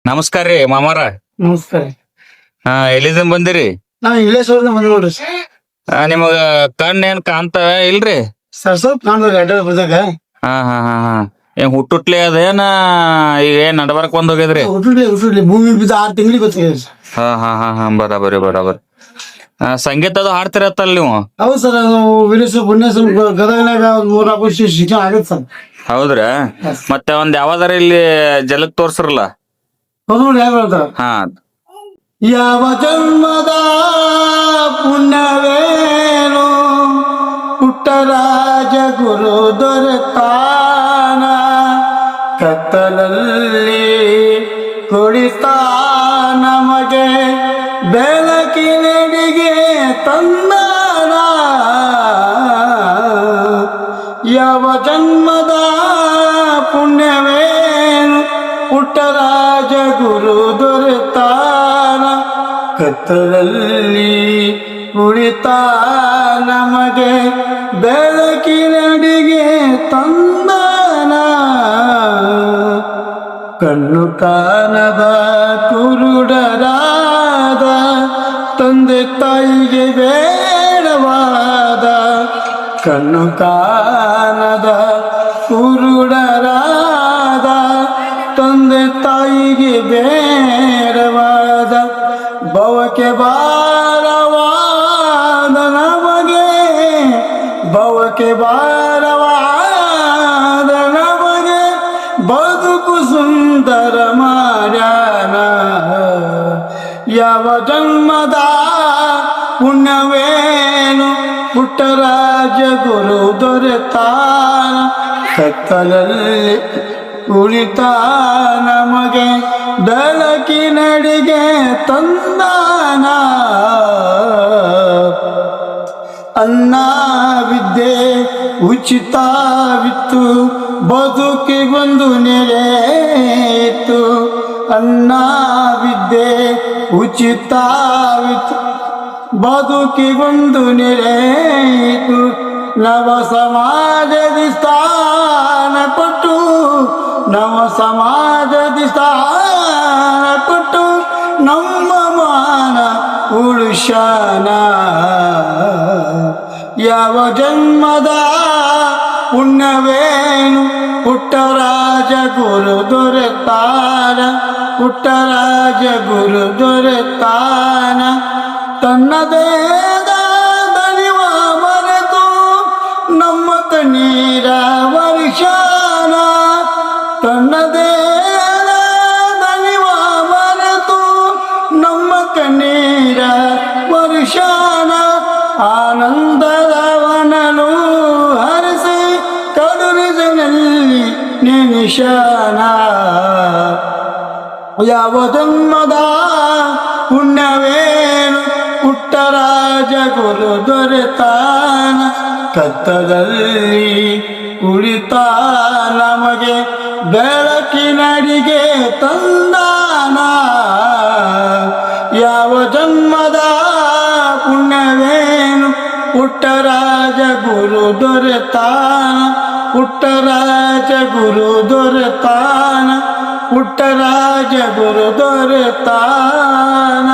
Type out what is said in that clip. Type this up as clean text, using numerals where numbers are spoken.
ನಮಸ್ಕಾರ ರೀ ಮಾಮಾರ. ನಮಸ್ಕಾರ. ಎಲ್ಲಿಂದ ಬಂದಿರಿ? ನಾವ್ ಇಂಗ್ಲೇಶ್ ಅವ್ರನ್ನ ಬಂದ್ ನೋಡ್ರಿ. ನಿಮಗ ಕಣ್ಣ್ ಏನ್ ಕಾಣ್ತಾವ ಇಲ್ರಿ? ಸ್ವಲ್ಪ ಕಾಣ್ರಿ ಅಡ್ಡ ಬರ್ದಾಗ. ಹಾ ಹಾ ಹಾ ಹಾ ಏನ್ ಹುಟ್ಟುಟ್ಲೆ ಅದೇನ ಈಗ ಏನ್ ನಡ್ಬರ್ಕ್ ಬಂದ್ ಹೋಗ್ಯದ್ರಿ? ಹುಟ್ಲಿ ಭೂಮಿ ಬಿದ್ದ 6 ತಿಂಗಳಿಗೆ ಗೊತ್ತಾಗಿದೆ. ಹಾ ಹಾ ಹಾ ಹಾ ಬರಾಬರಿ ಬರಾಬರಿ. ಸಂಗೀತ ಅದು ಹಾಡ್ತಿರತ್ತಲ್ ನೀವು? ಹೌದು ಸರ್. ವಿಲೇಶ್ ಪುಣ್ಯಸ್ ಗದಗನಾಗ 3-4 ವರ್ಷ ಶಿಕ್ಷಣ ಆಗತ್ತೆ ಸರ್. ಹೌದ್ರಾ? ಮತ್ತೆ ಒಂದ್ ಯಾವ್ದಾರ ಇಲ್ಲಿ ಜಲಕ್ ತೋರ್ಸ್ರಲ್ಲ. ನೋಡಿ ಯಾವ ಹೇಳ್ತಾರ? ಹಾ ಯಾವ ಜನ್ಮದ ಪುಣ್ಯವೇನು ಪುಟ್ಟರಾಜ ಗುರು ದೊರೆತಾನ ಕತ್ತಲಲ್ಲಿ ಕುಳಿತಾ ನಮಗೆ ಬೆಳಕಿನೆಡೆಗೆ ತಂದಾನ. ಯಾವ ಜನ್ಮದ ಪುಣ್ಯವೇನು ಪುಟ್ಟರಾಜ ಗುರು ದೊರೆತಾನ ಕತ್ತಲಲ್ಲಿ ಕುಳಿತಾ ನಮಗೆ ಬೆಳಕಿನಡಿಗೆ ತಂದಾನ. ಕಣ್ಣು ಕಾಣದ ಕುರುಡರಾದ ತಂದೆ ತಾಯಿಗೆ ಬೇಡವಾದ ಕಣ್ಣು ಕಾಣದ ಕುರುಡರಾದ ತಂದೆ ತಾಯಿಗೆ ಬೇಡವಾದ ಭವಕ್ಕೆ ಭಾರವಾದ ನಮಗೆ ಭವಕ್ಕೆ ಭಾರವಾದ ನಮಗೆ ಬದುಕು ಸುಂದರ ಮಾಡ್ಯಾನ. ಯಾವ ಜನ್ಮದ ಪುಣ್ಯವೇನು ಪುಟ್ಟರಾಜ ಗುರು ದೊರೆತಾನ ಕತ್ತಲಲ್ಲಿ ಕುಳಿತಾ ನಮಗೆ ಬೆಳಕಿನಡಿಗೆ ತಂದಾನ. ಅನ್ನ ವಿದ್ಯೆ ಉಚಿತವಿತ್ತು ಬದುಕಿಗೊಂದು ನೆಲೆಯಿತ್ತು. ಅನ್ನ ವಿದ್ಯೆ ಉಚಿತವಿತ್ತು ಬದುಕಿಗೊಂದು ನೆಲೆಯಿತು. ನವ ಸಮಾಜದಿ ಸ್ಥಾನ ಕೊಟ್ಟು ನವ ಸಮಾಜದಿ ಸ್ಥಾನ ಕೊಟ್ಟು ನಮ್ಮ ಮಾನ ಉಳಿಸ್ಯಾನ. ಯಾವ ಜನ್ಮದ ಪುಣ್ಯವೇನು ಪುಟ್ಟರಾಜ ಗುರು ದೊರೆತಾನ ಪುಟ್ಟರಾಜ ಗುರು ದೊರೆತಾನ. ತನ್ನದೇ ದಣಿವ ಮರೆತು ನಮ್ಮ ಕಣ್ಣೀರ ವರ್ಷಾನ. ತನ್ನದೇ ದಣಿವ ಮರೆತು ನಮ್ಮ ಕಣ್ಣೀರ ವರ್ಷಾನ. ಆನಂದದವನನು ಹರಿಸಿ ಕಡುರಿನಲ್ಲಿ ನೆನೆಶಾನ. ಯಾವ ಜನ್ಮದ ಪುಣ್ಯವೇನು ಪುಟ್ಟರಾಜ ಗುರು ದೊರೆತಾನ ಕತ್ತಲಲ್ಲಿ ಕುಳಿತಾ ನಮಗೆ ಬೆಳಕಿನಡಿಗೆ ತಂದಾನ. ಯಾವ ಜನ್ಮದ ಪುಣ್ಯವೇನು ಪುಟ್ಟರಾಜ ಗುರು ದೊರೆತಾನ ಪುಟ್ಟರಾಜ ಗುರು ದೊರೆತಾನ ಪುಟ್ಟರಾಜ ಗುರು ದೊರೆತಾನ.